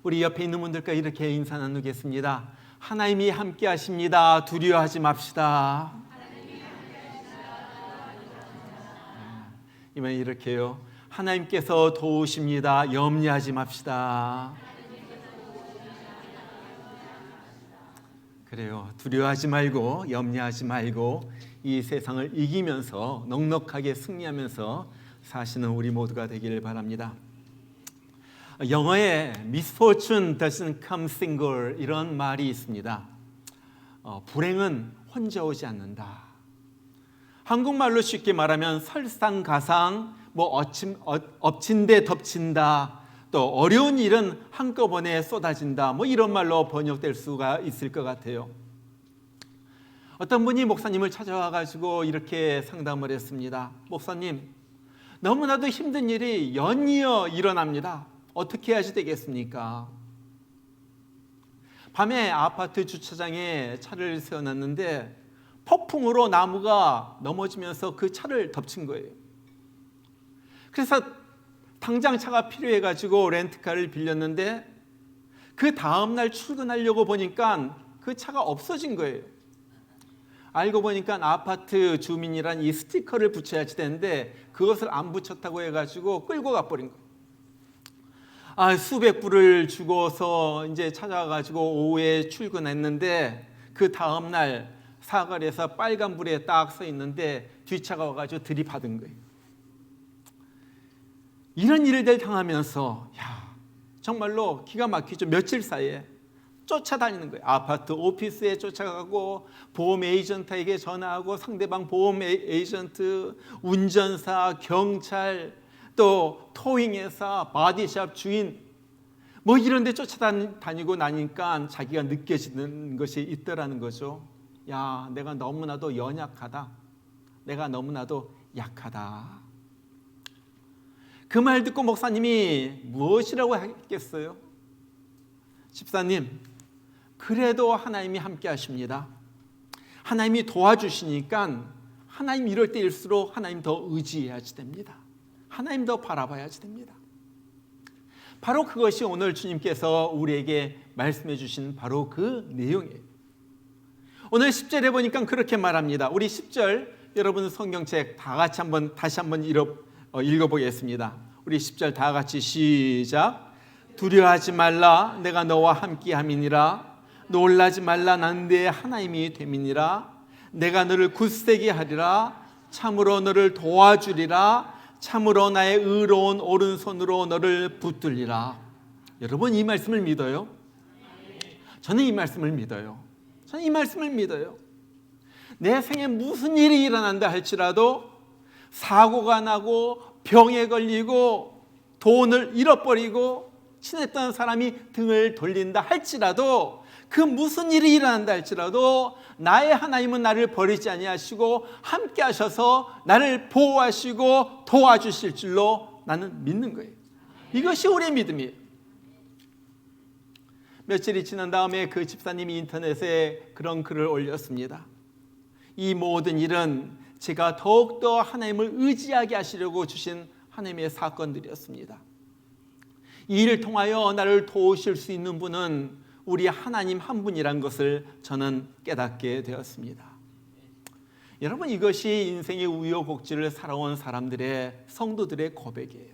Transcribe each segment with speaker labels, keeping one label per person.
Speaker 1: 우리 옆에 있는 분들과 이렇게 인사 나누겠습니다. 하나님이 함께 하십니다. 두려워하지 맙시다. 이번에 이렇게요. 하나님께서 도우십니다. 염려하지 맙시다. 그래요. 두려워하지 말고 염려하지 말고 이 세상을 이기면서 넉넉하게 승리하면서 사시는 우리 모두가 되기를 바랍니다. 영어에 misfortune doesn't come single 이런 말이 있습니다. 불행은 혼자 오지 않는다. 한국말로 쉽게 말하면 설상가상, 엎친 데 덮친다, 또 어려운 일은 한꺼번에 쏟아진다, 이런 말로 번역될 수가 있을 것 같아요. 어떤 분이 목사님을 찾아와가지고 이렇게 상담을 했습니다. 목사님, 너무나도 힘든 일이 연이어 일어납니다. 어떻게 해야지 되겠습니까? 밤에 아파트 주차장에 차를 세워놨는데 폭풍으로 나무가 넘어지면서 그 차를 덮친 거예요. 그래서 당장 차가 필요해가지고 렌트카를 빌렸는데 그 다음날 출근하려고 보니까 그 차가 없어진 거예요. 알고 보니까 아파트 주민이란 이 스티커를 붙여야지 되는데 그것을 안 붙였다고 해가지고 끌고 가버린 거예요. 수백 불을 주고서 이제 찾아가지고 오후에 출근했는데 그 다음날 사거리에서 빨간불에 딱 서 있는데 뒷차가 와가지고 들이받은 거예요. 이런 일을 당하면서 정말로 기가 막히죠. 며칠 사이에 쫓아다니는 거예요. 아파트 오피스에 쫓아가고 보험 에이전트에게 전화하고 상대방 보험 에이전트, 운전사, 경찰, 또 토잉회사, 바디샵 주인 이런 데 쫓아다니고 나니까 자기가 느껴지는 것이 있더라는 거죠. 내가 너무나도 연약하다. 내가 너무나도 약하다. 그 말 듣고 목사님이 무엇이라고 했겠어요? 집사님, 그래도 하나님이 함께 하십니다. 하나님이 도와주시니까 하나님 이럴 때일수록 하나님 더 의지해야지 됩니다. 하나님 더 바라봐야지 됩니다. 바로 그것이 오늘 주님께서 우리에게 말씀해 주신 바로 그 내용이에요. 오늘 10절에 보니까 그렇게 말합니다. 우리 10절 여러분 성경책 다 같이 다시 한번 읽어보겠습니다. 우리 10절 다 같이 시작. 두려워하지 말라, 내가 너와 함께함이니라. 놀라지 말라, 나는 네 하나님이 됨이니라. 내가 너를 굳세게 하리라. 참으로 너를 도와주리라. 참으로 나의 의로운 오른손으로 너를 붙들리라. 여러분 이 말씀을 믿어요? 저는 이 말씀을 믿어요. 저는 이 말씀을 믿어요. 내 생에 무슨 일이 일어난다 할지라도, 사고가 나고 병에 걸리고 돈을 잃어버리고 친했던 사람이 등을 돌린다 할지라도, 그 무슨 일이 일어난다 할지라도 나의 하나님은 나를 버리지 아니하시고 함께 하셔서 나를 보호하시고 도와주실 줄로 나는 믿는 거예요. 이것이 우리의 믿음이에요. 며칠이 지난 다음에 그 집사님이 인터넷에 그런 글을 올렸습니다. 이 모든 일은 제가 더욱더 하나님을 의지하게 하시려고 주신 하나님의 사건들이었습니다. 이 일을 통하여 나를 도우실 수 있는 분은 우리 하나님 한 분이란 것을 저는 깨닫게 되었습니다. 여러분, 이것이 인생의 우여곡절을 살아온 사람들의, 성도들의 고백이에요.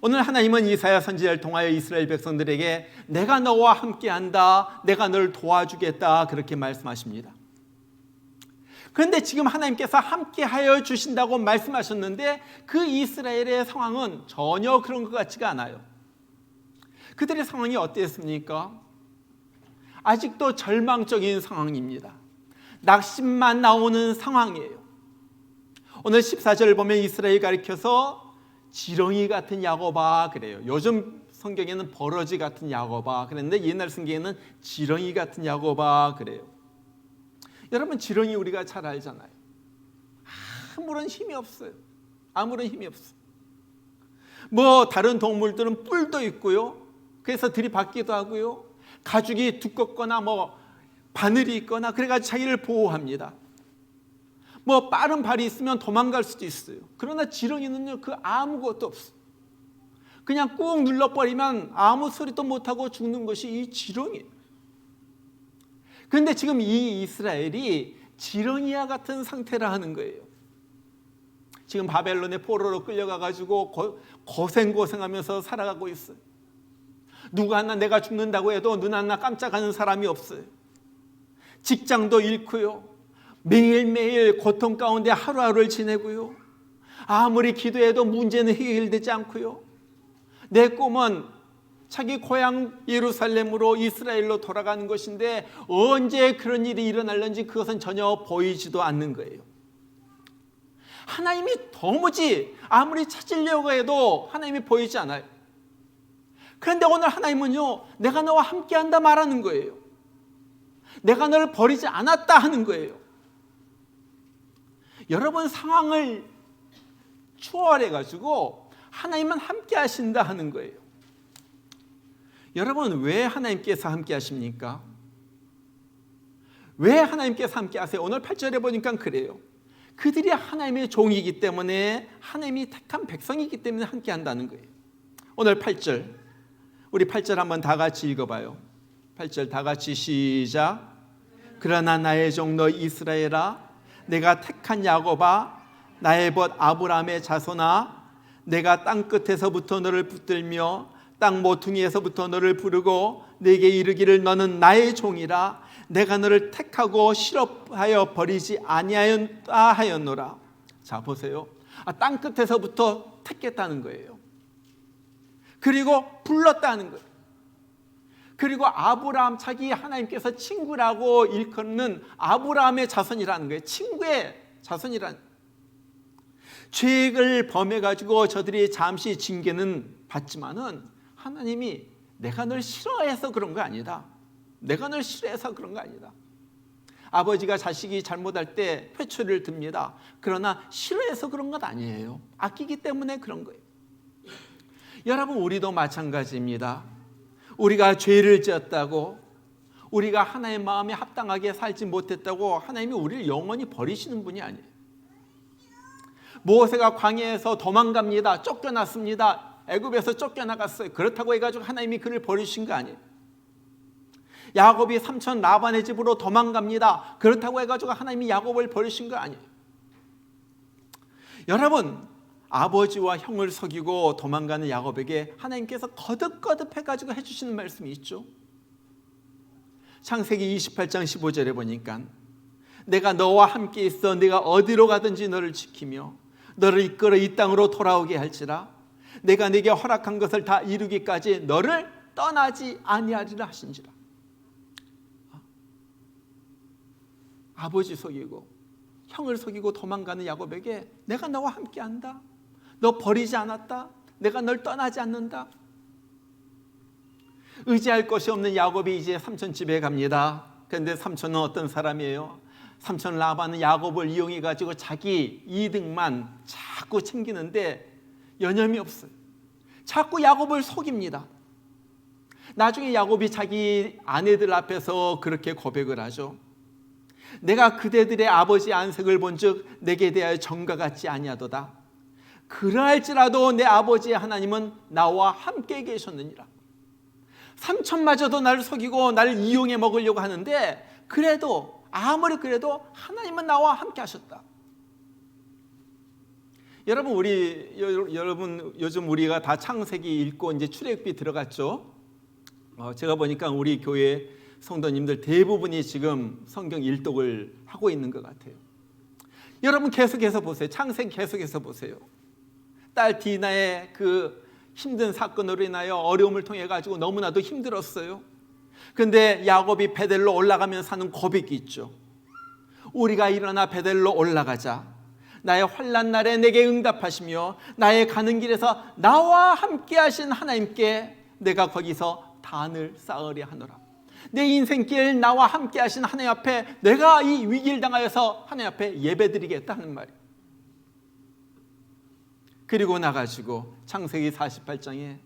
Speaker 1: 오늘 하나님은 이사야 선지자를 통하여 이스라엘 백성들에게 내가 너와 함께한다, 내가 너를 도와주겠다, 그렇게 말씀하십니다. 그런데 지금 하나님께서 함께하여 주신다고 말씀하셨는데 그 이스라엘의 상황은 전혀 그런 것 같지가 않아요. 그들의 상황이 어땠습니까? 아직도 절망적인 상황입니다. 낙심만 나오는 상황이에요. 오늘 14절을 보면 이스라엘 가리켜서 지렁이 같은 야곱아 그래요. 요즘 성경에는 버러지 같은 야곱아 그랬는데 옛날 성경에는 지렁이 같은 야곱아 그래요. 여러분, 지렁이 우리가 잘 알잖아요. 아무런 힘이 없어요. 아무런 힘이 없어요. 다른 동물들은 뿔도 있고요. 그래서 들이받기도 하고요. 가죽이 두껍거나 바늘이 있거나 그래가지고 자기를 보호합니다. 빠른 발이 있으면 도망갈 수도 있어요. 그러나 지렁이는요, 그 아무것도 없어요. 그냥 꾹 눌러버리면 아무 소리도 못하고 죽는 것이 이 지렁이에요. 그런데 지금 이 이스라엘이 지렁이와 같은 상태라 하는 거예요. 지금 바벨론의 포로로 끌려가가지고 고생하면서 살아가고 있어요. 누가 하나 내가 죽는다고 해도 눈 하나 깜짝하는 사람이 없어요. 직장도 잃고요. 매일매일 고통 가운데 하루하루를 지내고요. 아무리 기도해도 문제는 해결되지 않고요. 내 꿈은 자기 고향 예루살렘으로 이스라엘로 돌아가는 것인데 언제 그런 일이 일어날는지 그것은 전혀 보이지도 않는 거예요. 하나님이 도무지 아무리 찾으려고 해도 하나님이 보이지 않아요. 그런데 오늘 하나님은요, 내가 너와 함께한다 말하는 거예요. 내가 너를 버리지 않았다 하는 거예요. 여러분, 상황을 추월해가지고 하나님은 함께 하신다 하는 거예요. 여러분, 왜 하나님께서 함께 하십니까? 왜 하나님께서 함께 하세요? 오늘 8절에 보니까 그래요. 그들이 하나님의 종이기 때문에, 하나님이 택한 백성이기 때문에 함께 한다는 거예요. 오늘 8절, 우리 8절 한번 다 같이 읽어봐요. 8절 다 같이 시작. 그러나 나의 종 너 이스라엘아, 내가 택한 야곱아, 나의 벗 아브라함의 자손아, 내가 땅 끝에서부터 너를 붙들며 땅 모퉁이에서부터 너를 부르고 내게 이르기를 너는 나의 종이라. 내가 너를 택하고 실업하여 버리지 아니하였다 하였노라. 자, 보세요. 땅 끝에서부터 택했다는 거예요. 그리고 불렀다는 거예요. 그리고 아브라함, 자기 하나님께서 친구라고 일컫는 아브라함의 자손이라는 거예요. 친구의 자손이라는 거예요. 죄를 범해가지고 저들이 잠시 징계는 받지만은 하나님이 내가 널 싫어해서 그런 거 아니다. 내가 널 싫어해서 그런 거 아니다. 아버지가 자식이 잘못할 때 회초리를 듭니다. 그러나 싫어해서 그런 것 아니에요. 아끼기 때문에 그런 거예요. 여러분, 우리도 마찬가지입니다. 우리가 죄를 지었다고, 우리가 하나님의 마음에 합당하게 살지 못했다고 하나님이 우리를 영원히 버리시는 분이 아니에요. 모세가 광야에서 도망갑니다. 쫓겨났습니다. 애굽에서 쫓겨나갔어요. 그렇다고 해가지고 하나님이 그를 버리신 거 아니에요. 야곱이 삼촌 라반의 집으로 도망갑니다. 그렇다고 해가지고 하나님이 야곱을 버리신 거 아니에요. 여러분, 아버지와 형을 속이고 도망가는 야곱에게 하나님께서 거듭거듭 해가지고 해주시는 말씀이 있죠. 창세기 28장 15절에 보니까 내가 너와 함께 있어 네가 어디로 가든지 너를 지키며 너를 이끌어 이 땅으로 돌아오게 할지라. 내가 네게 허락한 것을 다 이루기까지 너를 떠나지 아니하리라 하신지라. 아버지 속이고 형을 속이고 도망가는 야곱에게 내가 너와 함께한다. 너 버리지 않았다. 내가 널 떠나지 않는다. 의지할 것이 없는 야곱이 이제 삼촌 집에 갑니다. 그런데 삼촌은 어떤 사람이에요? 삼촌 라반은 야곱을 이용해 가지고 자기 이득만 자꾸 챙기는데 여념이 없어요. 자꾸 야곱을 속입니다. 나중에 야곱이 자기 아내들 앞에서 그렇게 고백을 하죠. 내가 그대들의 아버지 안색을 본즉 내게 대하여 정과 같지 아니하도다. 그러할지라도 내 아버지의 하나님은 나와 함께 계셨느니라. 삼촌마저도 나를 속이고 나를 이용해 먹으려고 하는데 그래도 아무리 그래도 하나님은 나와 함께 하셨다. 여러분 요즘 우리가 다 창세기 읽고 이제 출애굽기 들어갔죠. 제가 보니까 우리 교회 성도님들 대부분이 지금 성경 일독을 하고 있는 것 같아요. 여러분 계속해서 보세요. 창세기 계속해서 보세요. 딸 디나의 그 힘든 사건으로 인하여 어려움을 통해 가지고 너무나도 힘들었어요. 그런데 야곱이 베델로 올라가면 사는 고백이 있죠. 우리가 일어나 베델로 올라가자. 나의 환난 날에 내게 응답하시며 나의 가는 길에서 나와 함께 하신 하나님께 내가 거기서 단을 쌓으려 하노라. 내 인생길 나와 함께 하신 하나님 앞에 내가 이 위기를 당하여서 하나님 앞에 예배드리겠다 하는 말이에요. 그리고 나가지고 창세기 48장에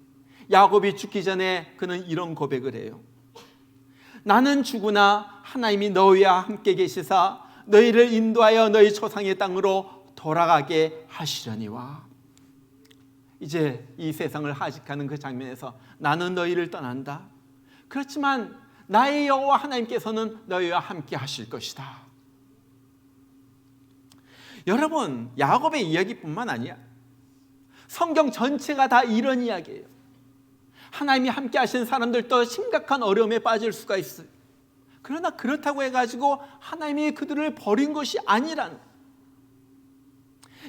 Speaker 1: 야곱이 죽기 전에 그는 이런 고백을 해요. 나는 죽으나 하나님이 너희와 함께 계시사 너희를 인도하여 너희 조상의 땅으로 돌아가게 하시려니와. 이제 이 세상을 하직하는 그 장면에서 나는 너희를 떠난다. 그렇지만 나의 여호와 하나님께서는 너희와 함께 하실 것이다. 여러분, 야곱의 이야기뿐만 아니야. 성경 전체가 다 이런 이야기예요. 하나님이 함께 하신 사람들도 심각한 어려움에 빠질 수가 있어요. 그러나 그렇다고 해가지고 하나님이 그들을 버린 것이 아니라는 거예요.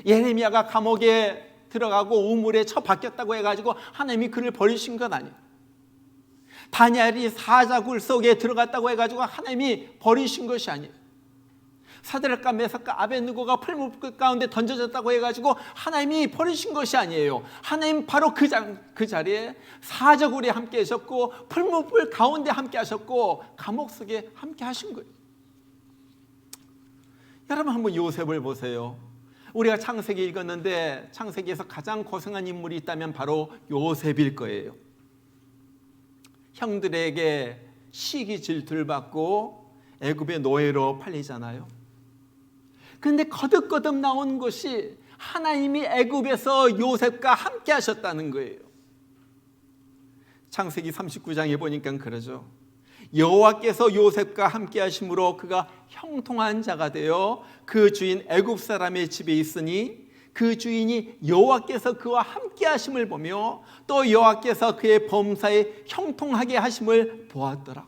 Speaker 1: 예레미야가 감옥에 들어가고 우물에 처박혔다고 해가지고 하나님이 그를 버리신 건 아니에요. 다니엘이 사자굴 속에 들어갔다고 해가지고 하나님이 버리신 것이 아니에요. 사드락과 메삭과 아벳느고가 풀무불 가운데 던져졌다고 해가지고 하나님이 버리신 것이 아니에요. 하나님 바로 그 자리에 사자굴에 함께 하셨고 풀무불 가운데 함께 하셨고 감옥 속에 함께 하신 거예요. 여러분, 한번 요셉을 보세요. 우리가 창세기 읽었는데 창세기에서 가장 고생한 인물이 있다면 바로 요셉일 거예요. 형들에게 시기 질투를 받고 애굽의 노예로 팔리잖아요. 그런데 거듭거듭 나온 것이 하나님이 애굽에서 요셉과 함께 하셨다는 거예요. 창세기 39장에 보니까 그러죠. 여호와께서 요셉과 함께 하심으로 그가 형통한 자가 되어 그 주인 애굽 사람의 집에 있으니 그 주인이 여호와께서 그와 함께 하심을 보며 또 여호와께서 그의 범사에 형통하게 하심을 보았더라.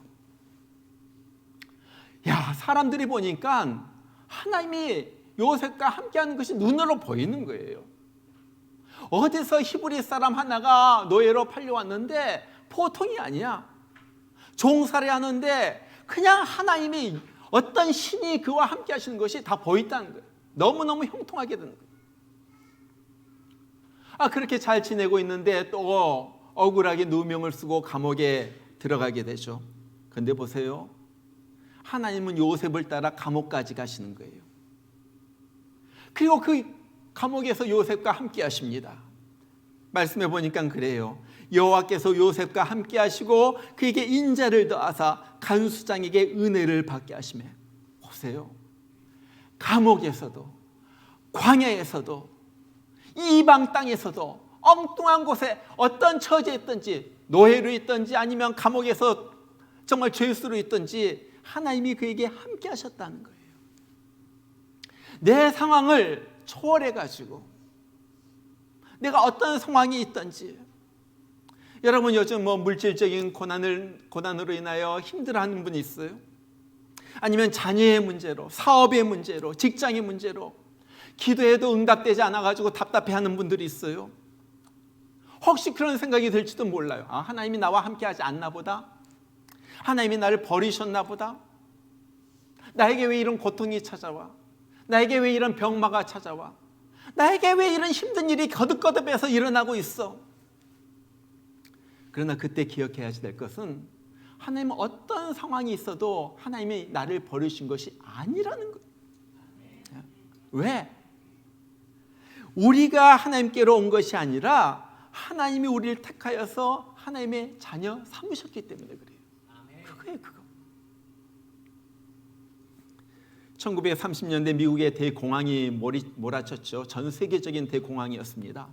Speaker 1: 야, 사람들이 보니까 하나님이 요셉과 함께하는 것이 눈으로 보이는 거예요. 어디서 히브리 사람 하나가 노예로 팔려왔는데 보통이 아니야. 종살이 하는데 그냥 하나님이 어떤 신이 그와 함께 하시는 것이 다 보인다는 거예요. 너무너무 형통하게 되는 거예요. 그렇게 잘 지내고 있는데 또 억울하게 누명을 쓰고 감옥에 들어가게 되죠. 그런데 보세요. 하나님은 요셉을 따라 감옥까지 가시는 거예요. 그리고 그 감옥에서 요셉과 함께 하십니다. 말씀해 보니까 그래요. 여호와께서 요셉과 함께 하시고 그에게 인자를 더하사 간수장에게 은혜를 받게 하시매. 보세요. 감옥에서도 광야에서도 이방 땅에서도 엉뚱한 곳에 어떤 처지에 있든지 노예로 있든지 아니면 감옥에서 정말 죄수로 있든지 하나님이 그에게 함께 하셨다는 거예요. 내 상황을 초월해가지고 내가 어떤 상황이 있든지, 여러분 요즘 물질적인 고난으로 인하여 힘들어하는 분이 있어요? 아니면 자녀의 문제로, 사업의 문제로, 직장의 문제로 기도해도 응답되지 않아가지고 답답해하는 분들이 있어요. 혹시 그런 생각이 들지도 몰라요. 하나님이 나와 함께하지 않나 보다. 하나님이 나를 버리셨나 보다. 나에게 왜 이런 고통이 찾아와? 나에게 왜 이런 병마가 찾아와? 나에게 왜 이런 힘든 일이 거듭거듭해서 일어나고 있어? 그러나 그때 기억해야 될 것은 하나님은 어떤 상황이 있어도 하나님이 나를 버리신 것이 아니라는 거예요. 왜? 우리가 하나님께로 온 것이 아니라 하나님이 우리를 택하여서 하나님의 자녀 삼으셨기 때문에 그래요. 그거예요, 그거. 1930년대 미국의 대공황이 몰아쳤죠. 전 세계적인 대공황이었습니다.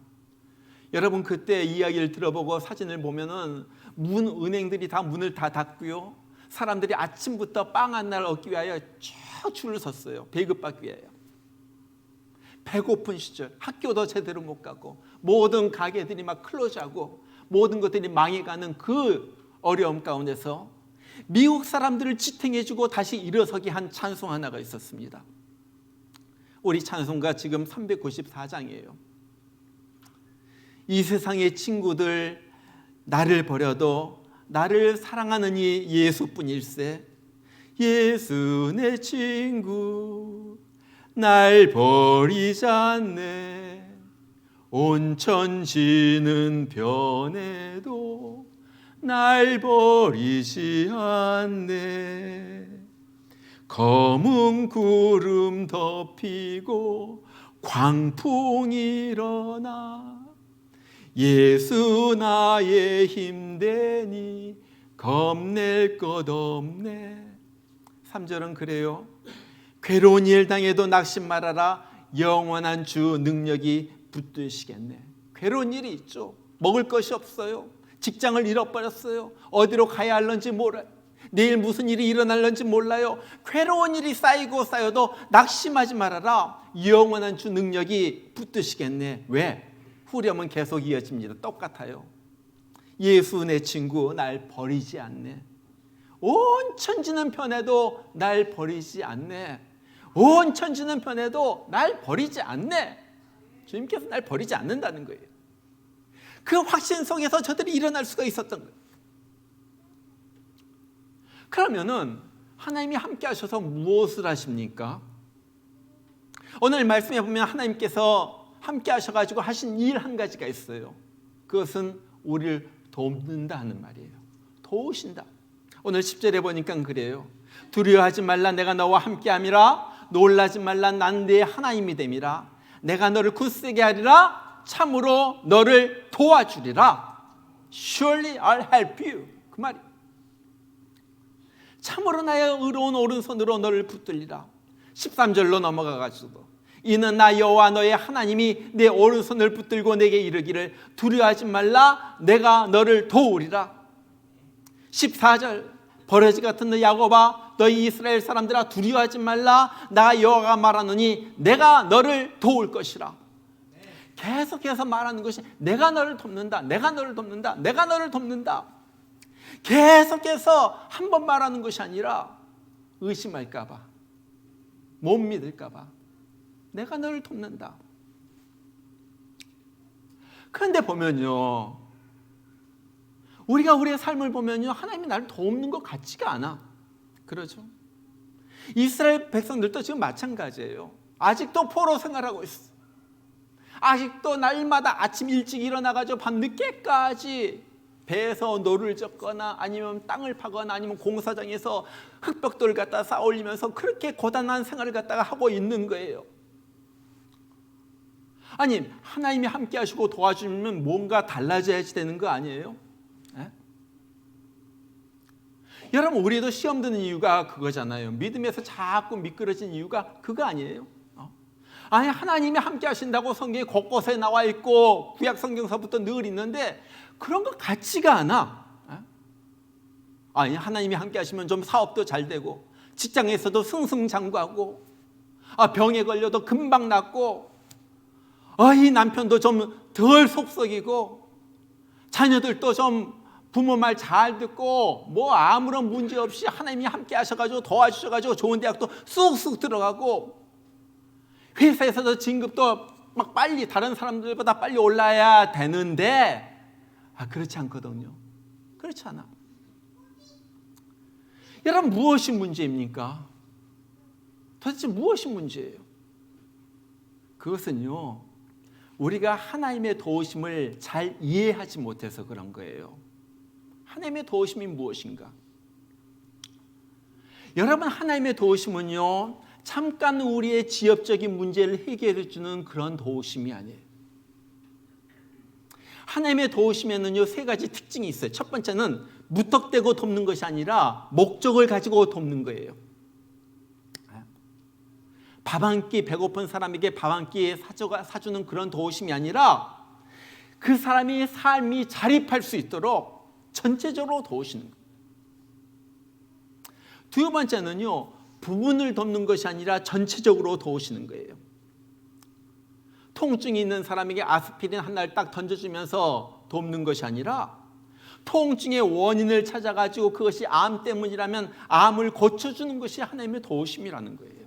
Speaker 1: 여러분 그때 이야기를 들어보고 사진을 보면은 은행들이 다 문을 다 닫고요. 사람들이 아침부터 빵 한 날 얻기 위하여 쭉 줄을 섰어요. 배급받기 위하여. 배고픈 시절, 학교도 제대로 못 가고 모든 가게들이 막 클로즈하고 모든 것들이 망해가는 그 어려움 가운데서 미국 사람들을 지탱해주고 다시 일어서게 한 찬송 하나가 있었습니다. 우리 찬송가 지금 394장이에요. 이 세상의 친구들 나를 버려도 나를 사랑하는 이 예수뿐일세. 예수 내 친구 날 버리지 않네. 온 천지는 변해도 날 버리지 않네. 검은 구름 덮이고 광풍이 일어나 예수 나의 힘되니 겁낼 것 없네. 3절은 그래요. 괴로운 일 당해도 낙심 말아라. 영원한 주 능력이 붙드시겠네. 괴로운 일이 있죠. 먹을 것이 없어요. 직장을 잃어버렸어요. 어디로 가야 할런지 몰라요. 내일 무슨 일이 일어날런지 몰라요. 괴로운 일이 쌓이고 쌓여도 낙심하지 말아라. 영원한 주 능력이 붙드시겠네. 왜? 후렴은 계속 이어집니다. 똑같아요. 예수 내 친구 날 버리지 않네. 온 천지는 변해도 날 버리지 않네. 온 천지는 변해도 날 버리지 않네. 주님께서 날 버리지 않는다는 거예요. 그 확신 속에서 저들이 일어날 수가 있었던 거예요. 그러면은 하나님이 함께 하셔서 무엇을 하십니까? 오늘 말씀에 보면 하나님께서 함께 하셔가지고 하신 일 한 가지가 있어요. 그것은 우리를 돕는다 하는 말이에요. 도우신다. 오늘 10절에 보니까 그래요. 두려워하지 말라. 내가 너와 함께함이라. 놀라지 말라. 난 네 하나님이 됨이라. 내가 너를 굳세게 하리라. 참으로 너를 도와주리라. Surely I'll help you. 그 말이. 참으로 나의 의로운 오른손으로 너를 붙들리라. 13절로 넘어가가지고 이는 나 여호와 너의 하나님이 내 오른손을 붙들고 내게 이르기를 두려워하지 말라. 내가 너를 도우리라. 14절 버러지 같은 너 야곱아 너희 이스라엘 사람들아 두려워하지 말라. 나 여호와가 말하노니 내가 너를 도울 것이라. 계속해서 말하는 것이 내가 너를 돕는다. 내가 너를 돕는다. 내가 너를 돕는다. 계속해서 한 번 말하는 것이 아니라 의심할까 봐, 못 믿을까 봐 내가 너를 돕는다. 그런데 보면요, 우리가 우리의 삶을 보면요, 하나님이 나를 돕는 것 같지가 않아. 그러죠? 이스라엘 백성들도 지금 마찬가지예요. 아직도 포로 생활하고 있어. 아직도 날마다 아침 일찍 일어나가지고 밤 늦게까지 배에서 노를 젓거나 아니면 땅을 파거나 아니면 공사장에서 흙벽돌을 갖다 쌓아 올리면서 그렇게 고단한 생활을 갖다가 하고 있는 거예요. 아니, 하나님이 함께 하시고 도와주면 뭔가 달라져야지 되는 거 아니에요? 에? 여러분, 우리도 시험 드는 이유가 그거잖아요. 믿음에서 자꾸 미끄러진 이유가 그거 아니에요? 아니, 하나님이 함께 하신다고 성경에 곳곳에 나와 있고 구약 성경서부터 늘 있는데 그런 거 같지가 않아. 아니, 하나님이 함께 하시면 좀 사업도 잘 되고 직장에서도 승승장구하고 병에 걸려도 금방 낫고 이 남편도 좀 덜 속썩이고 자녀들도 좀 부모 말 잘 듣고 뭐 아무런 문제 없이 하나님이 함께 하셔가지고 도와주셔가지고 좋은 대학도 쑥쑥 들어가고 회사에서도 진급도 막 빨리 다른 사람들보다 빨리 올라야 되는데 그렇지 않거든요. 그렇지 않아. 여러분, 무엇이 문제입니까? 도대체 무엇이 문제예요? 그것은요, 우리가 하나님의 도우심을 잘 이해하지 못해서 그런 거예요. 하나님의 도우심이 무엇인가? 여러분, 하나님의 도우심은요, 잠깐 우리의 지엽적인 문제를 해결해 주는 그런 도우심이 아니에요. 하나님의 도우심에는요, 세 가지 특징이 있어요. 첫 번째는 무턱대고 돕는 것이 아니라 목적을 가지고 돕는 거예요. 밥 한 끼 배고픈 사람에게 밥 한 끼 사주는 그런 도우심이 아니라 그 사람이 삶이 자립할 수 있도록 전체적으로 도우시는 거예요. 두 번째는요, 부분을 돕는 것이 아니라 전체적으로 도우시는 거예요. 통증이 있는 사람에게 아스피린 한 날 딱 던져주면서 돕는 것이 아니라 통증의 원인을 찾아가지고 그것이 암 때문이라면 암을 고쳐주는 것이 하나님의 도우심이라는 거예요.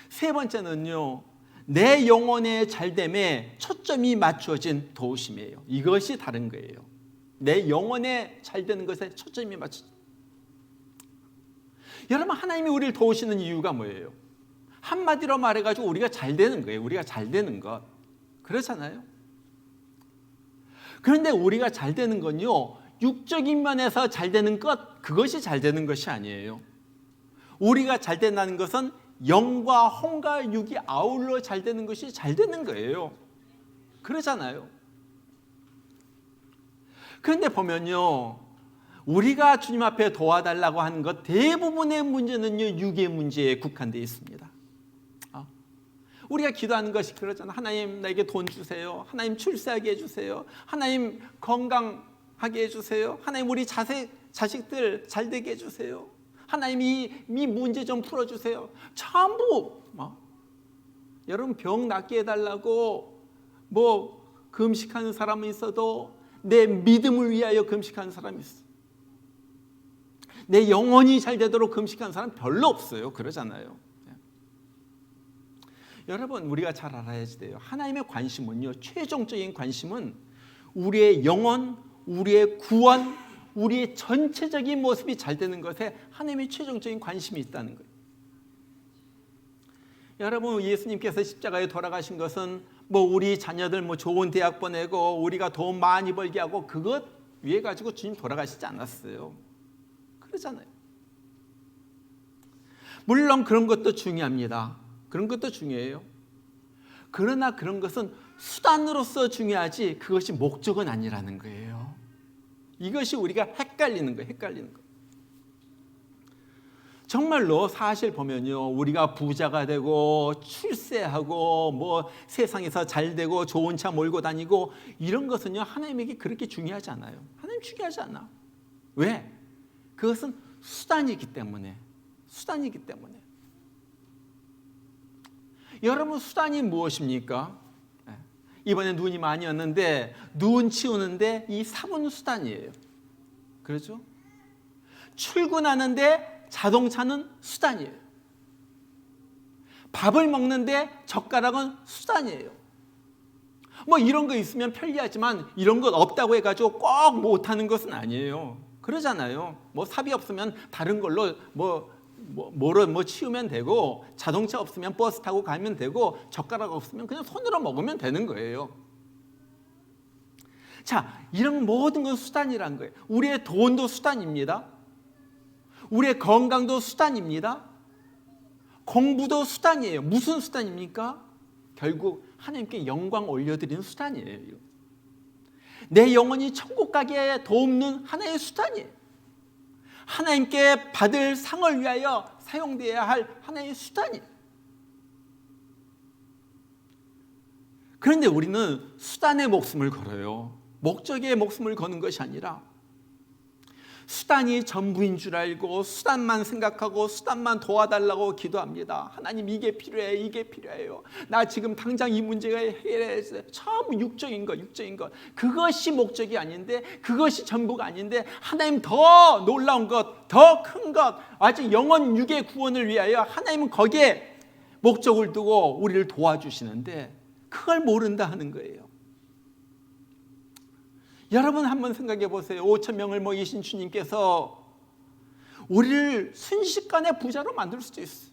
Speaker 1: 세 번째는요, 내 영혼의 잘됨에 초점이 맞추어진 도우심이에요. 이것이 다른 거예요. 내 영혼의 잘되는 것에 초점이 맞추어진. 여러분, 하나님이 우리를 도우시는 이유가 뭐예요? 한마디로 말해가지고 우리가 잘 되는 거예요. 우리가 잘 되는 것. 그렇잖아요. 그런데 우리가 잘 되는 건요, 육적인 면에서 잘 되는 것, 그것이 잘 되는 것이 아니에요. 우리가 잘 된다는 것은 영과 혼과 육이 아울러 잘 되는 것이 잘 되는 거예요. 그러잖아요. 그런데 보면요, 우리가 주님 앞에 도와달라고 하는 것 대부분의 문제는요, 육의 문제에 국한되어 있습니다. 우리가 기도하는 것이 그러잖아. 하나님 나에게 돈 주세요. 하나님 출세하게 해주세요. 하나님 건강하게 해주세요. 하나님 우리 자식들 잘 되게 해주세요. 하나님 이 문제 좀 풀어주세요. 전부 여러분 병 낫게 해달라고 금식하는 사람은 있어도 내 믿음을 위하여 금식하는 사람이 있어. 내 영혼이 잘 되도록 금식하는 사람 별로 없어요. 그러잖아요. 여러분 우리가 잘 알아야지 돼요. 하나님의 관심은요, 최종적인 관심은 우리의 영혼, 우리의 구원, 우리의 전체적인 모습이 잘 되는 것에 하나님의 최종적인 관심이 있다는 거예요. 여러분 예수님께서 십자가에 돌아가신 것은 우리 자녀들 좋은 대학 보내고 우리가 돈 많이 벌게 하고 그것 위해 가지고 주님 돌아가시지 않았어요. 그러잖아요. 물론 그런 것도 중요합니다. 그런 것도 중요해요. 그러나 그런 것은 수단으로서 중요하지 그것이 목적은 아니라는 거예요. 이것이 우리가 헷갈리는 거예요. 정말로 사실 보면요, 우리가 부자가 되고 출세하고 세상에서 잘 되고 좋은 차 몰고 다니고 이런 것은요 하나님에게 그렇게 중요하지 않아요. 하나님 중요하지 않아. 왜? 그것은 수단이기 때문에. 여러분 수단이 무엇입니까? 이번에 눈이 많이 왔는데 눈 치우는데 이 삽은 수단이에요. 그렇죠? 출근하는데 자동차는 수단이에요. 밥을 먹는데 젓가락은 수단이에요. 이런 거 있으면 편리하지만 이런 것 없다고 해가지고 꼭 못하는 것은 아니에요. 그러잖아요. 삽이 없으면 다른 걸로 뭐를 치우면 되고, 자동차 없으면 버스 타고 가면 되고, 젓가락 없으면 그냥 손으로 먹으면 되는 거예요. 자, 이런 모든 건 수단이란 거예요. 우리의 돈도 수단입니다. 우리의 건강도 수단입니다. 공부도 수단이에요. 무슨 수단입니까? 결국 하나님께 영광 올려드리는 수단이에요. 내 영혼이 천국 가게 돕는 하나의 수단이에요. 하나님께 받을 상을 위하여 사용되어야 할 하나의 수단이에요. 그런데 우리는 수단에 목숨을 걸어요. 목적에 목숨을 거는 것이 아니라 수단이 전부인 줄 알고 수단만 생각하고 수단만 도와달라고 기도합니다. 하나님 이게 필요해요. 나 지금 당장 이 문제가 해결해야지. 전부 육적인 것. 그것이 목적이 아닌데, 그것이 전부가 아닌데, 하나님 더 놀라운 것, 더 큰 것, 아직 영혼 육의 구원을 위하여 하나님은 거기에 목적을 두고 우리를 도와주시는데 그걸 모른다 하는 거예요. 여러분 한번 생각해 보세요. 5,000명을 먹이신 주님께서 우리를 순식간에 부자로 만들 수도 있어요.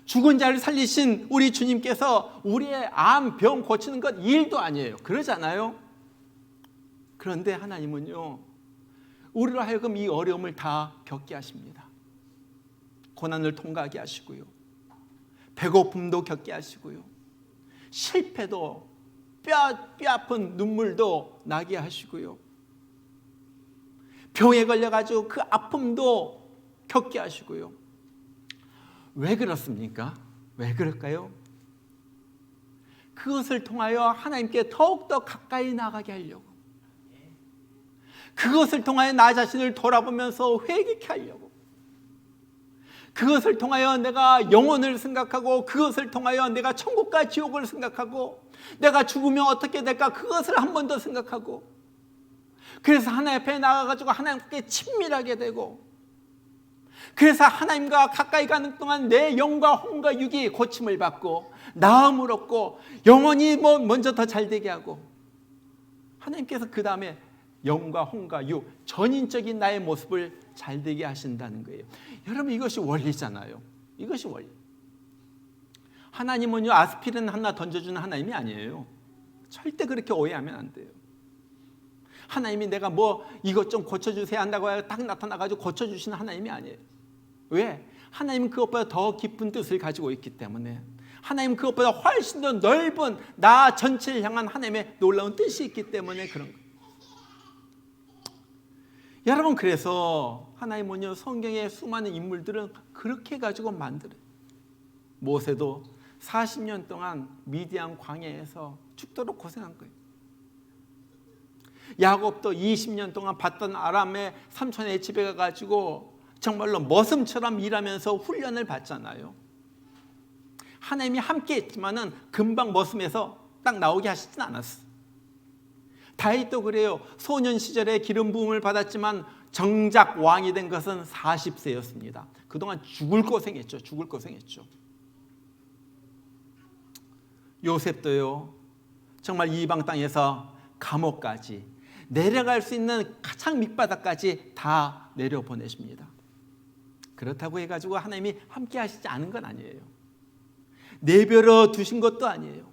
Speaker 1: 죽은 자를 살리신 우리 주님께서 우리의 암, 병 고치는 것 일도 아니에요. 그러잖아요. 그런데 하나님은요, 우리로 하여금 이 어려움을 다 겪게 하십니다. 고난을 통과하게 하시고요, 배고픔도 겪게 하시고요, 실패도 뼈 아픈 눈물도 나게 하시고요, 병에 걸려가지고 그 아픔도 겪게 하시고요. 왜 그렇습니까? 왜 그럴까요? 그것을 통하여 하나님께 더욱더 가까이 나가게 하려고, 그것을 통하여 나 자신을 돌아보면서 회개케 하려고, 그것을 통하여 내가 영혼을 생각하고, 그것을 통하여 내가 천국과 지옥을 생각하고, 내가 죽으면 어떻게 될까 그것을 한 번 더 생각하고, 그래서 하나님 앞에 나가가지고 하나님께 친밀하게 되고, 그래서 하나님과 가까이 가는 동안 내 영과 혼과 육이 고침을 받고 나음을 얻고 영혼이 먼저 더 잘되게 하고, 하나님께서 그 다음에 영과 혼과 육, 전인적인 나의 모습을 잘되게 하신다는 거예요. 여러분 이것이 원리잖아요. 이것이 원리. 하나님은요 아스피린 하나 던져주는 하나님이 아니에요. 절대 그렇게 오해하면 안 돼요. 하나님이 내가 이것 좀 고쳐주세요 한다고 해서 딱 나타나가지고 고쳐주시는 하나님이 아니에요. 왜? 하나님은 그것보다 더 깊은 뜻을 가지고 있기 때문에, 하나님은 그것보다 훨씬 더 넓은 나 전체를 향한 하나님의 놀라운 뜻이 있기 때문에 그런 거예요. 여러분 그래서 하나님은요 성경의 수많은 인물들은 그렇게 가지고 만들어요. 모세도 40년 동안 미디안 광야에서 죽도록 고생한 거예요. 야곱도 20년 동안 봤던 아람의 삼촌의 집에 가가지고 정말로 머슴처럼 일하면서 훈련을 받잖아요. 하나님이 함께 했지만은 금방 머슴에서 딱 나오게 하시진 않았어. 다윗도 그래요. 소년 시절에 기름 부음을 받았지만 정작 왕이 된 것은 40세였습니다. 그동안 죽을 고생했죠. 요셉도요. 정말 이방 땅에서 감옥까지 내려갈 수 있는 가장 밑바닥까지 다 내려보내십니다. 그렇다고 해가지고 하나님이 함께 하시지 않은 건 아니에요. 내버려 두신 것도 아니에요.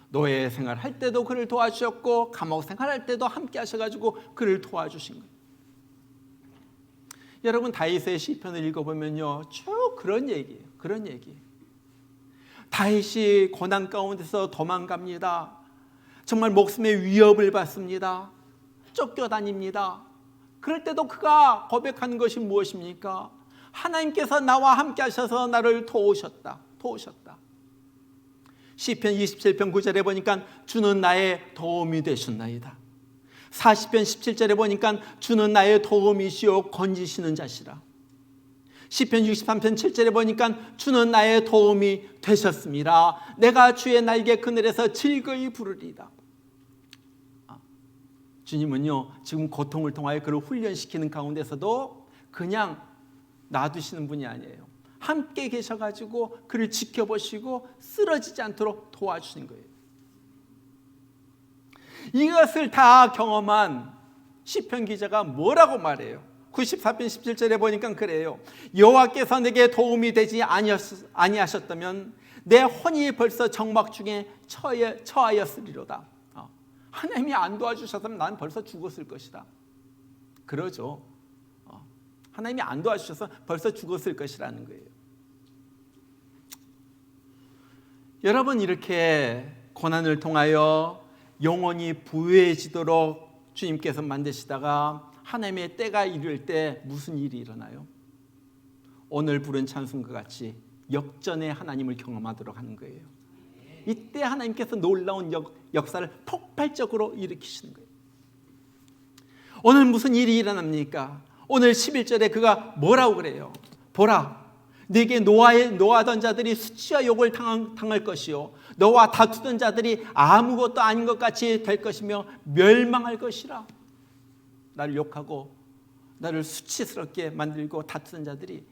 Speaker 1: 노예 생활할 때도 그를 도와주셨고 감옥 생활할 때도 함께 하셔가지고 그를 도와주신 거예요. 여러분 다윗의 시편을 읽어보면요, 쭉 그런 얘기예요. 다윗이 고난 가운데서 도망갑니다. 정말 목숨의 위협을 받습니다. 쫓겨다닙니다. 그럴 때도 그가 고백하는 것이 무엇입니까? 하나님께서 나와 함께 하셔서 나를 도우셨다. 시편 27편 9절에 보니까 주는 나의 도움이 되셨나이다. 40편 17절에 보니까 주는 나의 도움이시오 건지시는 자시라. 시편 63편 7절에 보니까 주는 나의 도움이 되셨습니다. 내가 주의 날개 그늘에서 즐거이 부르리다. 주님은요, 지금 고통을 통하여 그를 훈련시키는 가운데서도 그냥 놔두시는 분이 아니에요. 함께 계셔가지고 그를 지켜보시고 쓰러지지 않도록 도와주시는 거예요. 이것을 다 경험한 시편 기자가 뭐라고 말해요? 94편 17절에 보니까 그래요. 여호와께서 내게 도움이 되지 아니하셨다면 내 혼이 벌써 정막 중에 처하였으리로다. 하나님이 안 도와주셨다면 난 벌써 죽었을 것이다. 그러죠. 하나님이 안 도와주셔서 벌써 죽었을 것이라는 거예요. 여러분, 이렇게 고난을 통하여 영혼이 부유해지도록 주님께서 만드시다가 하나님의 때가 이를 때 무슨 일이 일어나요? 오늘 부른 찬송과 같이 역전의 하나님을 경험하도록 하는 거예요. 이때 하나님께서 놀라운 역사를 폭발적으로 일으키시는 거예요. 오늘 무슨 일이 일어납니까? 오늘 11절에 그가 뭐라고 그래요? 보라, 네게 노하던 자들이 수치와 욕을 당할 것이요 너와 다투던 자들이 아무것도 아닌 것 같이 될 것이며 멸망할 것이라. 나를 욕하고 나를 수치스럽게 만들고 다투던 자들이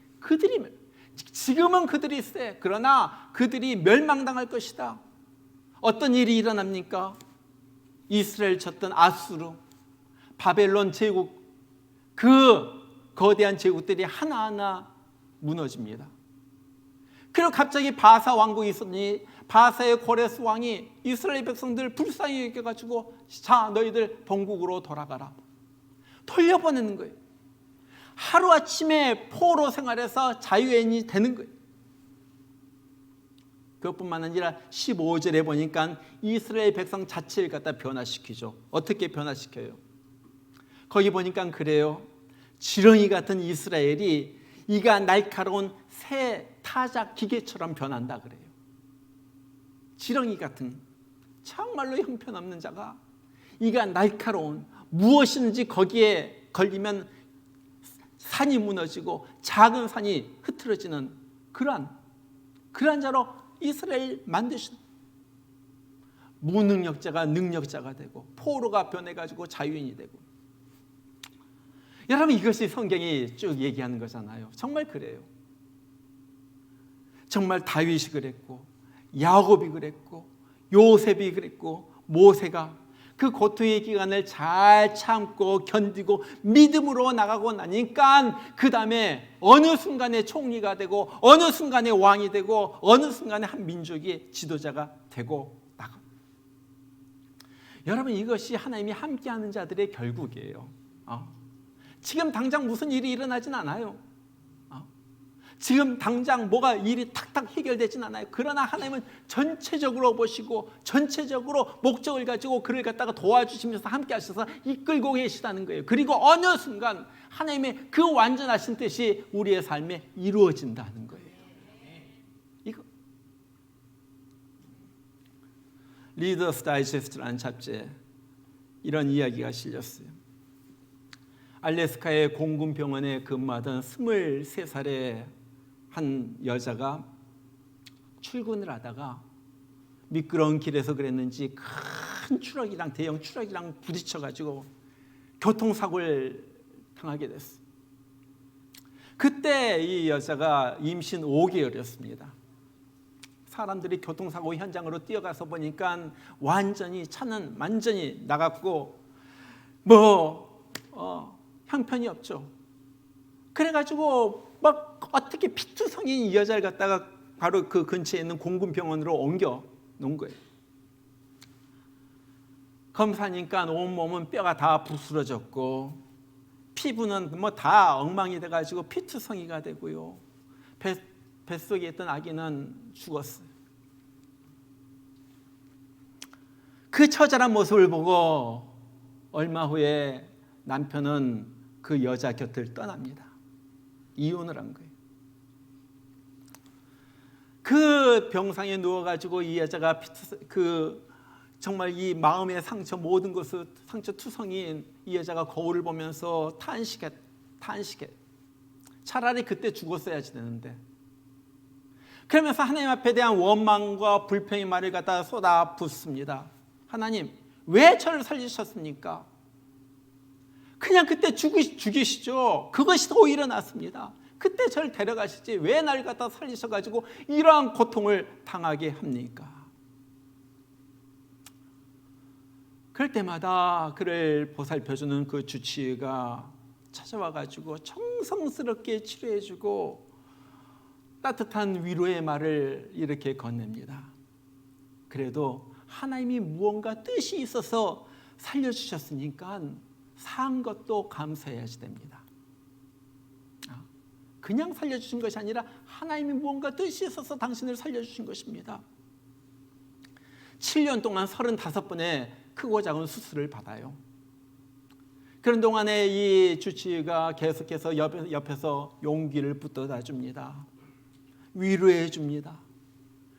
Speaker 1: 지금은 그들이 세. 그러나 그들이 멸망당할 것이다. 어떤 일이 일어납니까? 이스라엘 쳤던 아수르, 바벨론 제국, 그 거대한 제국들이 하나하나 무너집니다. 그리고 갑자기 바사 왕국이 있었니 바사의 고레스 왕이 이스라엘 백성들을 불쌍히 여겨가지고 자, 너희들 본국으로 돌아가라. 돌려보내는 거예요. 하루아침에 포로 생활에서 자유인이 되는 거예요. 그것뿐만 아니라 15절에 보니까 이스라엘 백성 자체를 갖다 변화시키죠. 어떻게 변화시켜요? 거기 보니까 그래요. 지렁이 같은 이스라엘이 이가 날카로운 새 타작 기계처럼 변한다 그래요. 지렁이 같은 정말로 형편없는 자가 이가 날카로운 무엇인지 거기에 걸리면 산이 무너지고 작은 산이 흐트러지는 그러한 자로 이스라엘 만드신 무능력자가 능력자가 되고 포로가 변해가지고 자유인이 되고. 여러분, 이것이 성경이 쭉 얘기하는 거잖아요. 정말 그래요. 정말 다윗이 그랬고 야곱이 그랬고 요셉이 그랬고 모세가 그 고통의 기간을 잘 참고 견디고 믿음으로 나가고 나니까 그 다음에 어느 순간에 총리가 되고 어느 순간에 왕이 되고 어느 순간에 한 민족의 지도자가 되고 나가. 여러분, 이것이 하나님이 함께하는 자들의 결국이에요. 지금 당장 무슨 일이 일어나진 않아요. 지금 당장 뭐가 일이 탁탁 해결되진 않아요. 그러나 하나님은 전체적으로 보시고 전체적으로 목적을 가지고 그를 갖다가 도와주시면서 함께 하셔서 이끌고 계시다는 거예요. 그리고 어느 순간 하나님의 그 완전하신 뜻이 우리의 삶에 이루어진다는 거예요. 리더스 다이제스트라는 잡지에 이런 이야기가 실렸어요. 알래스카의 공군병원에 근무하던 23살의 한 여자가 출근을 하다가 미끄러운 길에서 그랬는지 큰 트럭이랑 대형 트럭이랑 부딪혀가지고 교통사고를 당하게 됐어요. 그때 이 여자가 임신 5개월이었습니다. 사람들이 교통사고 현장으로 뛰어가서 보니까 차는 완전히 나갔고 형편이 없죠. 그래가지고 막 어떻게 피투성인 이 여자를 갖다가 바로 그 근처에 있는 공군병원으로 옮겨 놓은 거예요. 검사니까 온몸은 뼈가 다 부스러졌고 피부는 다 엉망이 돼가지고 피투성이가 되고요. 뱃속에 있던 아기는 죽었어요. 그 처절한 모습을 보고 얼마 후에 남편은 그 여자 곁을 떠납니다. 이혼을 한 거예요. 그 병상에 누워가지고 이 여자가 정말 이 마음의 상처 모든 것을 상처투성인 이 여자가 거울을 보면서 탄식해. 차라리 그때 죽었어야지 되는데. 그러면서 하나님 앞에 대한 원망과 불평의 말을 갖다 쏟아붓습니다. 하나님, 왜 저를 살리셨습니까? 그냥 그때 죽이시죠. 그것이 더 오히려 낫습니다. 그때 저를 데려가시지 왜 날 갖다 살리셔가지고 이러한 고통을 당하게 합니까? 그럴 때마다 그를 보살펴주는 그 주치의가 찾아와가지고 정성스럽게 치료해주고 따뜻한 위로의 말을 이렇게 건넵니다. 그래도 하나님이 무언가 뜻이 있어서 살려주셨으니까 산 것도 감사해야지 됩니다. 그냥 살려주신 것이 아니라 하나님이 무언가 뜻이 있어서 당신을 살려주신 것입니다. 7년 동안 35번의 크고 작은 수술을 받아요. 그런 동안에 이 주치의가 계속해서 옆에서 용기를 붙들어 줍니다. 위로해 줍니다.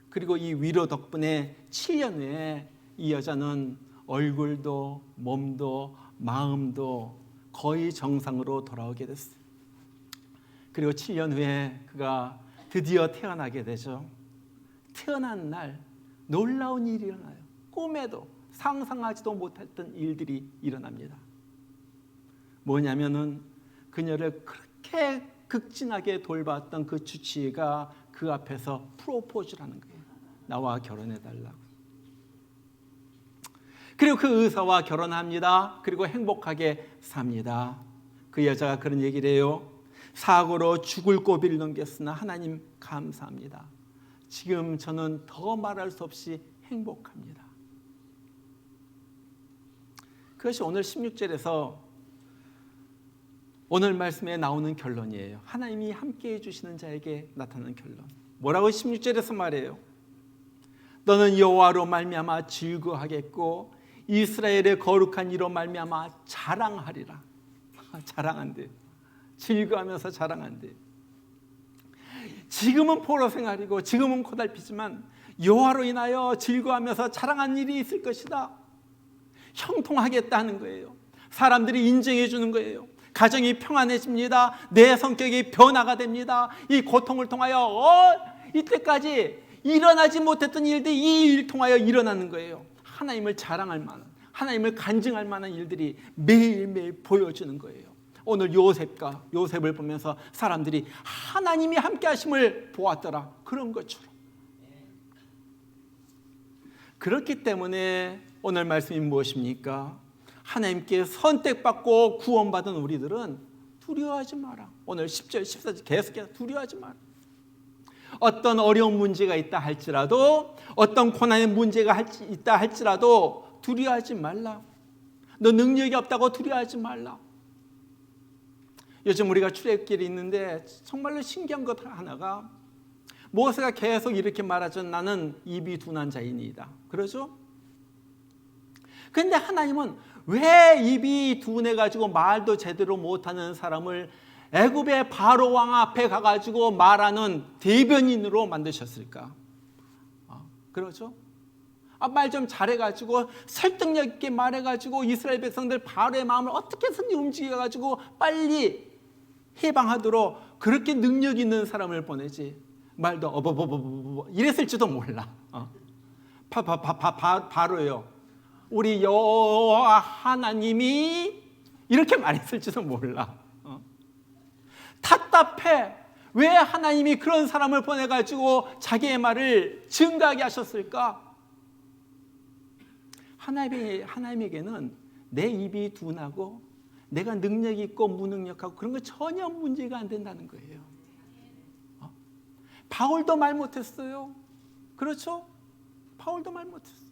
Speaker 1: 그리고 이 위로 덕분에 7년 후에 이 여자는 얼굴도 몸도 마음도 거의 정상으로 돌아오게 됐어요. 그리고 7년 후에 그가 드디어 태어나게 되죠. 태어난 날 놀라운 일이 일어나요. 꿈에도 상상하지도 못했던 일들이 일어납니다. 뭐냐면은 그녀를 그렇게 극진하게 돌봤던 그 주치의가 그 앞에서 프로포즈를 하는 거예요. 나와 결혼해달라고. 그리고 그 의사와 결혼합니다. 그리고 행복하게 삽니다. 그 여자가 그런 얘기를 해요. 사고로 죽을 고비를 넘겼으나 하나님 감사합니다. 지금 저는 더 말할 수 없이 행복합니다. 그것이 오늘 16절에서 오늘 말씀에 나오는 결론이에요. 하나님이 함께해 주시는 자에게 나타나는 결론. 뭐라고 16절에서 말해요? 너는 여호와로 말미암아 즐거워하겠고 이스라엘의 거룩한 이로 말미암아 자랑하리라. 자랑한대. 즐거워하면서 자랑한대. 지금은 포로 생활이고 지금은 고달피지만 여호와로 인하여 즐거워하면서 자랑한 일이 있을 것이다. 형통하겠다는 거예요. 사람들이 인정해 주는 거예요. 가정이 평안해집니다. 내 성격이 변화가 됩니다. 이 고통을 통하여 이때까지 일어나지 못했던 일들이 이 일 통하여 일어나는 거예요. 하나님을 자랑할 만한, 하나님을 간증할 만한 일들이 매일매일 보여주는 거예요. 오늘 요셉을 보면서 사람들이 하나님이 함께 하심을 보았더라. 그런 것처럼. 그렇기 때문에 오늘 말씀이 무엇입니까? 하나님께 선택받고 구원받은 우리들은 두려워하지 마라. 오늘 10절, 14절 계속해서 두려워하지 마라. 어떤 어려운 문제가 있다 할지라도, 어떤 고난의 문제가 있다 할지라도 두려워하지 말라. 너 능력이 없다고 두려워하지 말라. 요즘 우리가 출애굽길이 있는데 정말로 신기한 것 하나가 모세가 계속 이렇게 말하죠. 나는 입이 둔한 자이니이다. 그러죠? 그런데 하나님은 왜 입이 둔해가지고 말도 제대로 못하는 사람을 애굽의 바로 왕 앞에 가가지고 말하는 대변인으로 만드셨을까? 그렇죠? 말 좀 잘해가지고 설득력 있게 말해가지고 이스라엘 백성들 바로의 마음을 어떻게 해서든지 움직여가지고 빨리 해방하도록 그렇게 능력 있는 사람을 보내지. 말도 어버버버버 이랬을지도 몰라. 바로요. 우리 여호와 하나님이 이렇게 말했을지도 몰라. 답답해. 왜 하나님이 그런 사람을 보내가지고 자기의 말을 증가하게 하셨을까? 하나님에게는 내 입이 둔하고 내가 능력 있고 무능력하고 그런 거 전혀 문제가 안 된다는 거예요. 바울도 말 못했어요. 그렇죠? 바울도 말 못했어요.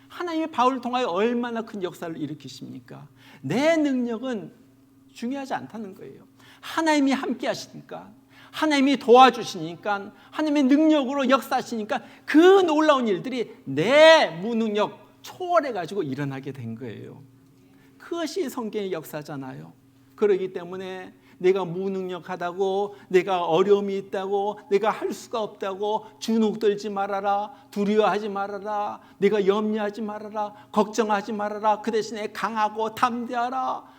Speaker 1: 하나님이 바울을 통하여 얼마나 큰 역사를 일으키십니까? 내 능력은 중요하지 않다는 거예요. 하나님이 함께 하시니까, 하나님이 도와주시니까, 하나님의 능력으로 역사하시니까 그 놀라운 일들이 내 무능력 초월해가지고 일어나게 된 거예요. 그것이 성경의 역사잖아요. 그렇기 때문에 내가 무능력하다고, 내가 어려움이 있다고, 내가 할 수가 없다고 주눅들지 말아라, 두려워하지 말아라, 내가 염려하지 말아라, 걱정하지 말아라. 그 대신에 강하고 담대하라.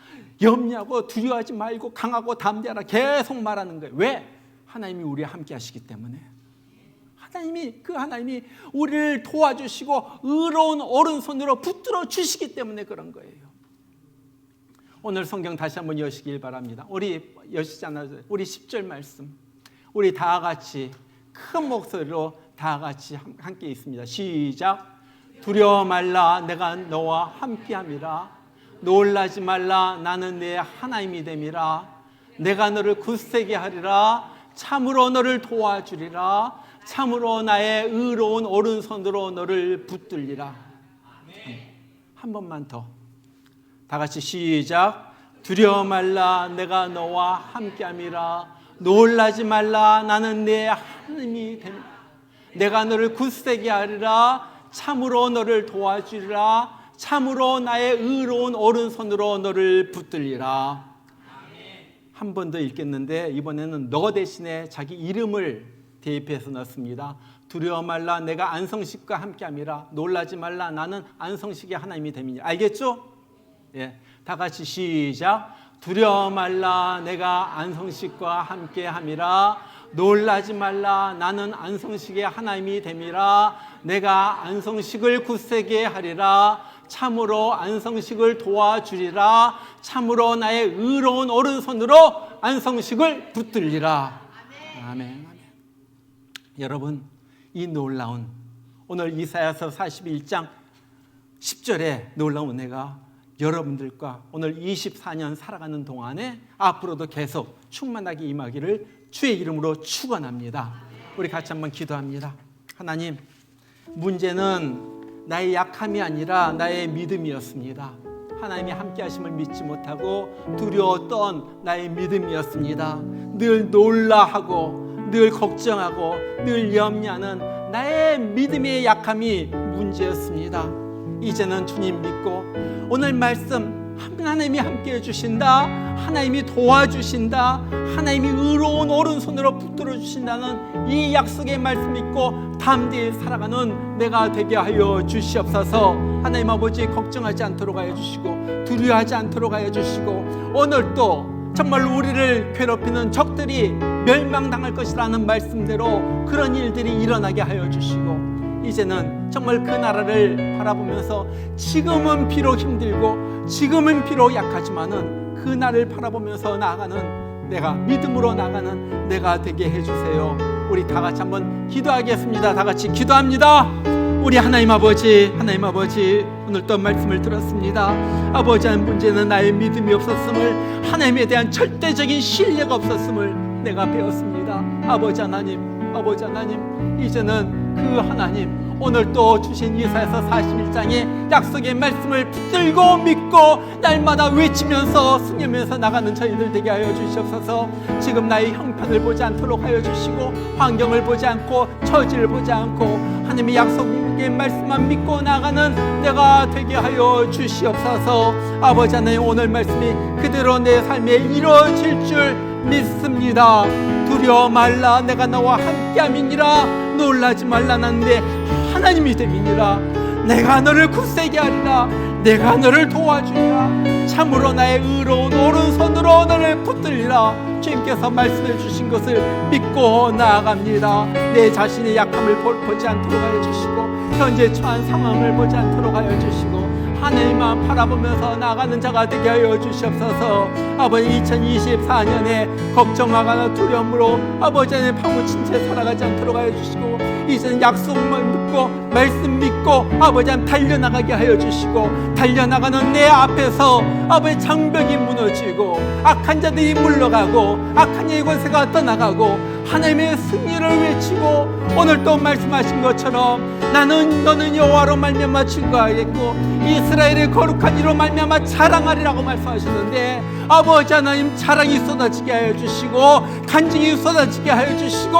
Speaker 1: 염려하고 두려워하지 말고 강하고 담대하라. 계속 말하는 거예요. 왜? 하나님이 우리와 함께 하시기 때문에. 하나님이 우리를 도와주시고 의로운 오른손으로 붙들어 주시기 때문에 그런 거예요. 오늘 성경 다시 한번 여시길 바랍니다. 우리 여시지 않아도 우리 10절 말씀, 우리 다 같이 큰 목소리로 다 같이 함께 있습니다. 시작. 두려워 말라, 내가 너와 함께함이라. 놀라지 말라, 나는 내 하나님이 됨이라. 내가 너를 굳세게 하리라. 참으로 너를 도와주리라. 참으로 나의 의로운 오른손으로 너를 붙들리라. 한 번만 더. 다 같이 시작. 두려워 말라, 내가 너와 함께함이라. 놀라지 말라, 나는 내 하나님이 됨이라. 내가 너를 굳세게 하리라. 참으로 너를 도와주리라. 참으로 나의 의로운 오른손으로 너를 붙들리라. 한 번 더 읽겠는데 이번에는 너 대신에 자기 이름을 대입해서 넣습니다. 두려워 말라, 내가 안성식과 함께함이라. 놀라지 말라, 나는 안성식의 하나님이 됨이니라. 알겠죠? 예, 다 같이 시작. 두려워 말라, 내가 안성식과 함께함이라. 놀라지 말라, 나는 안성식의 하나님이 됨이라. 내가 안성식을 굳세게 하리라. 참으로 안성식을 도와주리라. 참으로 나의 의로운 오른손으로 안성식을 붙들리라. 아멘. 여러분, 이 놀라운 오늘 이사야서 41장 10절에 놀라운 은혜가 여러분들과 오늘 24년 살아가는 동안에 앞으로도 계속 충만하게 임하기를 주의 이름으로 축원합니다. 우리 같이 한번 기도합니다. 하나님, 문제는 나의 약함이 아니라 나의 믿음이었습니다. 하나님이 함께 하심을 믿지 못하고 두려웠던 나의 믿음이었습니다. 늘 놀라하고 늘 걱정하고 늘 염려하는 나의 믿음의 약함이 문제였습니다. 이제는 주님 믿고 오늘 말씀 하나님이 함께 해주신다, 하나님이 도와주신다, 하나님이 의로운 오른손으로 붙들어 주신다는 이 약속의 말씀 믿고 담대히 살아가는 내가 되게 하여 주시옵소서. 하나님 아버지, 걱정하지 않도록 하여 주시고 두려워하지 않도록 하여 주시고 오늘도 정말 우리를 괴롭히는 적들이 멸망당할 것이라는 말씀대로 그런 일들이 일어나게 하여 주시고 이제는 정말 그 나라를 바라보면서 지금은 비록 힘들고 지금은 비록 약하지만은 그 날을 바라보면서 나아가는 내가, 믿음으로 나가는 내가 되게 해주세요. 우리 다 같이 한번 기도하겠습니다. 다 같이 기도합니다. 우리 하나님 아버지, 오늘 또 말씀을 들었습니다. 아버지의 문제는 나의 믿음이 없었음을, 하나님에 대한 절대적인 신뢰가 없었음을 내가 배웠습니다. 아버지 하나님, 이제는 그 하나님, 오늘 또 주신 이사야서 41장의 약속의 말씀을 붙들고 믿고 날마다 외치면서 승리하면서 나가는 저희들 되게 하여 주시옵소서. 지금 나의 형편을 보지 않도록 하여 주시고 환경을 보지 않고 처지를 보지 않고 하나님의 약속의 말씀만 믿고 나가는 내가 되게 하여 주시옵소서. 아버지 하나님, 오늘 말씀이 그대로 내 삶에 이루어질 줄 믿습니다. 두려워 말라, 내가 너와 함께함이니라. 놀라지 말라, 난 내 하나님이 됨이니라. 내가 너를 굳세게 하리라. 내가 너를 도와주리라. 참으로 나의 의로운 오른손으로 너를 붙들리라. 주님께서 말씀해 주신 것을 믿고 나아갑니다. 내 자신의 약함을 보지 않도록 하여 주시고, 현재 처한 상황을 보지 않도록 하여 주시고, 하나님만 바라보면서 나아가는 자가 되게 하여 주시옵소서. 아버지, 2024년에 걱정하거나 두려움으로 아버지 안에 파묻힌 채 살아가지 않도록 하여 주시고, 이제는 약속만 믿고 말씀 믿고 아버지 안에 달려나가게 하여 주시고, 달려나가는 내 앞에서 아버지 장벽이 무너지고 악한 자들이 물러가고 악한 자의 권세가 떠나가고 하나님의 승리를 외치고, 오늘 또 말씀하신 것처럼 너는 여호와로 말미암아 증거하겠고 이스라엘의 거룩한 이로 말미암아 자랑하리라고 말씀하셨는데, 아버지 하나님, 자랑이 쏟아지게 하여 주시고 간증이 쏟아지게 하여 주시고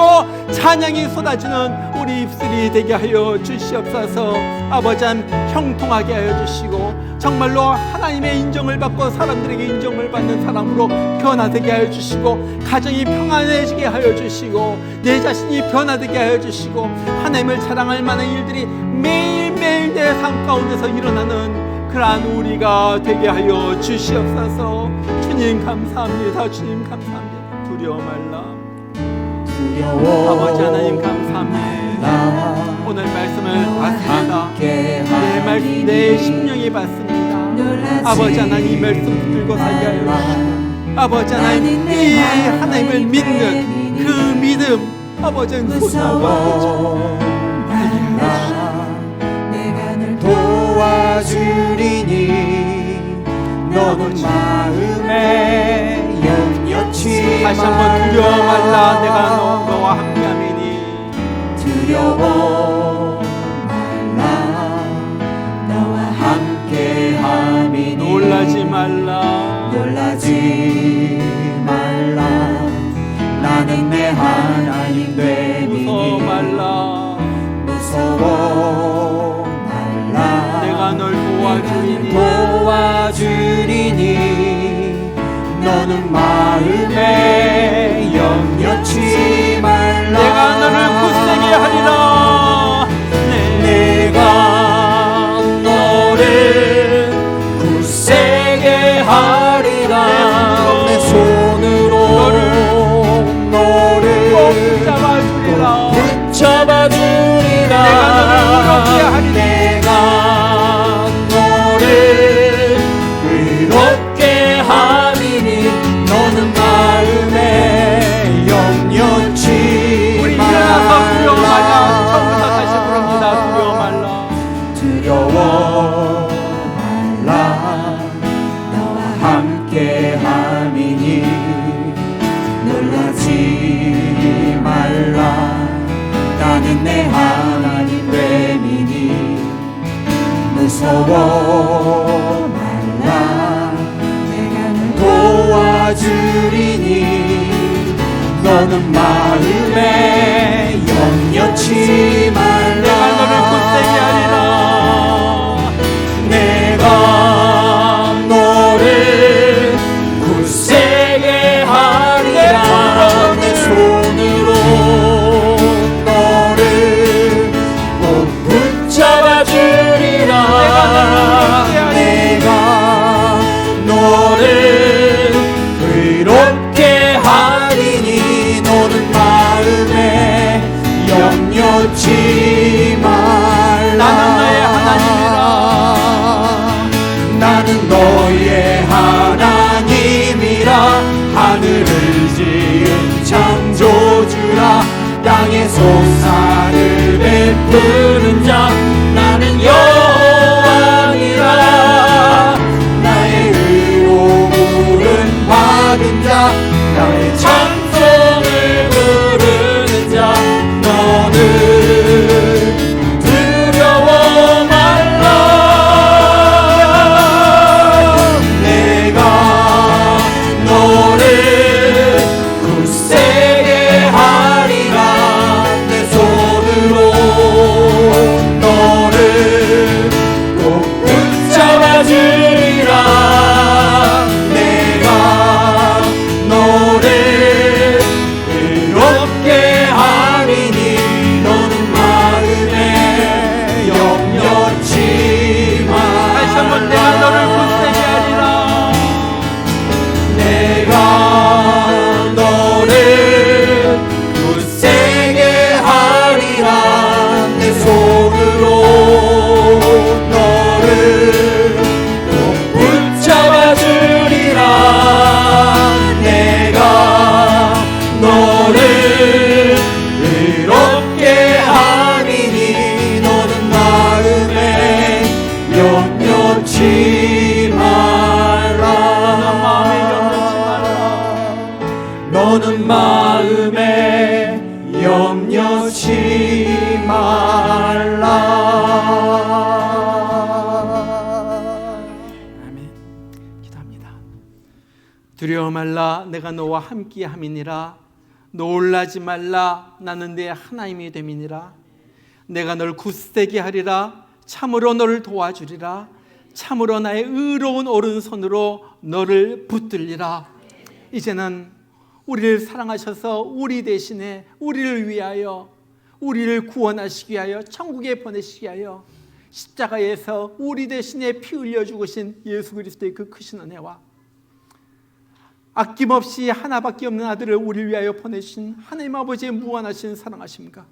Speaker 1: 찬양이 쏟아지는 우리 입술이 되게 하여 주시옵소서. 아버지 하나님, 형통하게 하여 주시고 정말로 하나님의 인정을 받고 사람들에게 인정을 받는 사람으로 변화되게 하여 주시고, 가정이 평안해지게 하여 주시고 내 자신이 변화되게 하여 주시고, 하나님을 자랑할 만한 일들이 매일매일 내 삶 가운데서 일어나는 그러한 우리가 되게 하여 주시옵소서. 주님 감사합니다. 주님 감사합니다. 두려워 말라. 아버지 하나님 감사합니다. 오늘 말씀을 받습니다. 내 심령이 받습니다. 아버지 하나님, 말씀 붙들고 살게 하여 주시고, 아버지 하나님, 이 하나님을 믿는 그 믿음, 아버지 하나님, 소중하고
Speaker 2: 내가 널 도와주리니 너는 마음에 염려치
Speaker 1: 다시 한번 두려워 말라. 내가 너와 함께함이니.
Speaker 2: 두려워 말라. 너와 함께함이니.
Speaker 1: 놀라지 말라.
Speaker 2: 놀라지 말라. 나는 내 하나님 됨이니.
Speaker 1: 무서워 말라.
Speaker 2: 무서워 말라.
Speaker 1: 내가 널
Speaker 2: 도와주리니 너는 마음에 염려치 말라.
Speaker 1: 내가 너를 굳세게 하리라.
Speaker 2: 내가 너를 굳세게 하리라. 내 손으로 너를
Speaker 1: 잡아주리라.
Speaker 2: 붙잡아주리라.
Speaker 1: 내가 너를
Speaker 2: 의롭게 하리니 너는 마음에 염려치
Speaker 1: 우리
Speaker 2: 말라.
Speaker 1: 일어나서 두려워 말라. 처음부터 다시 부릅니다. 두려워 말라.
Speaker 2: 두려워 말라. 너와 함께 함이니 놀라지 말라. 나는 내 하나님 됨이니. 무서워 말라. 내가 널 도와주리니 너는 마음에 염려치 말라.
Speaker 1: 내가 너를 굳세게 하리라.
Speaker 2: 내가 너를 굳세게 하리라. 내 손으로 너를 꼭 붙잡아주리라. 내가 너를 의롭게 하리니 너는 마음에 염려치 말라.
Speaker 1: 나는 너의 하나님이라.
Speaker 2: 나는 너의 하나님이라. 하늘을 지은 창조주라. 땅의 소사를 베푸는 자. 나는 여호와니라. 나의 의로움을 받은 자. 나의 찬송을 부르는 자. 너는 두려워 말라. 내가 너를 굳세게 하리라. 내 손으로 염려치 말라. 너는 마음에 염려치 말라.
Speaker 1: 아멘. 기도합니다. 두려워 말라, 내가 너와 함께 함이니라. 놀라지 말라, 나는 내 하나님이 됨이니라. 내가 널 굳세게 하리라. 참으로 너를 도와주리라. 참으로 나의 의로운 오른손으로 너를 붙들리라. 이제는 우리를 사랑하셔서 우리 대신에 우리를 위하여, 우리를 구원하시기 위하여, 천국에 보내시기 위하여 십자가에서 우리 대신에 피 흘려 죽으신 예수 그리스도의 그 크신 은혜와 아낌없이 하나밖에 없는 아들을 우리를 위하여 보내신 하나님 아버지의 무한하신 사랑하심과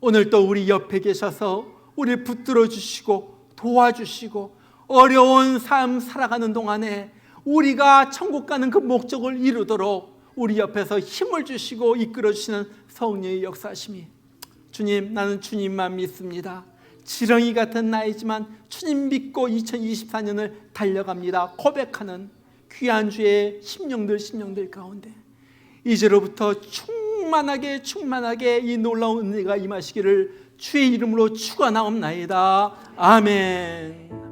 Speaker 1: 오늘 또 우리 옆에 계셔서 우리를 붙들어 주시고 도와주시고 어려운 삶 살아가는 동안에 우리가 천국 가는 그 목적을 이루도록 우리 옆에서 힘을 주시고 이끌어 주시는 성령의 역사심이, 주님, 나는 주님만 믿습니다. 지렁이 같은 나이지만 주님 믿고 2024년을 달려갑니다 고백하는 귀한 주의 심령들 가운데 이제로부터 충만하게 이 놀라운 은혜가 임하시기를 주의 이름으로 축원하옵나이다. 아멘.